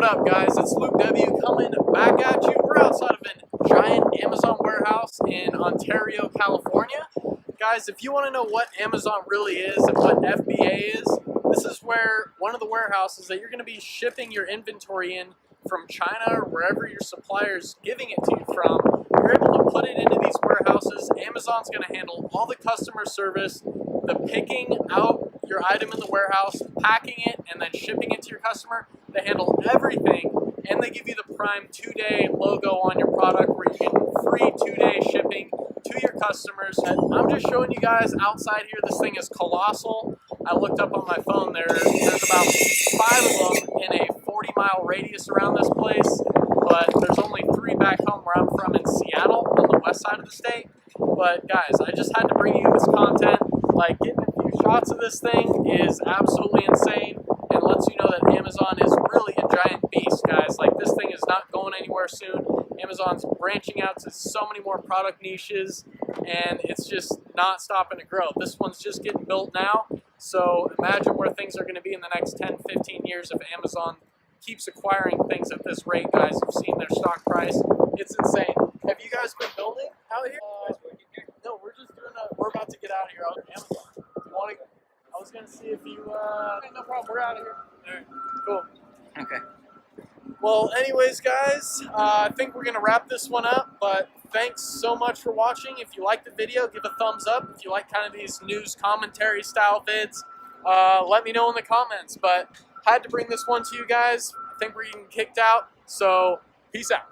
What up, guys? It's Luke W coming back at you. We're outside of a giant Amazon warehouse in Ontario, California. Guys, if you want to know what Amazon really is and what FBA is, this is where one of the warehouses that you're going to be shipping your inventory in from China or wherever your supplier is giving it to you from. You're able to put it into these warehouses. Amazon's going to handle all the customer service, the picking out your item in the warehouse, packing it, and then shipping it to your customer. They handle everything, and they give you the Prime 2-day logo on your product where you get free 2-day shipping to your customers. And I'm just showing you guys outside here. This thing is colossal. I looked up on my phone. There's about 5 of them in a 40-mile radius around this place, but there's only 3 back home where I'm from in Seattle on the west side of the state. But guys, I just had to bring you this content. Like, getting a few shots of this thing is absolutely insane and lets you know that Amazon is really a giant beast, guys. Like, this thing is not going anywhere soon. Amazon's branching out to so many more product niches, and it's just not stopping to grow. This one's just getting built now, so imagine where things are going to be in the next 10, 15 years if Amazon keeps acquiring things at this rate, guys. You've seen their stock price. It's insane. Have you guys been building out here? No, we're just doing we're about to get out of here on Amazon. You want to? I was going to see if you, no problem, we're out of here. All right, cool. Okay. Well, anyways, guys, I think we're going to wrap this one up, but thanks so much for watching. If you liked the video, give a thumbs up. If you like kind of these news commentary style vids, let me know in the comments. But had to bring this one to you guys. I think we're getting kicked out, so peace out.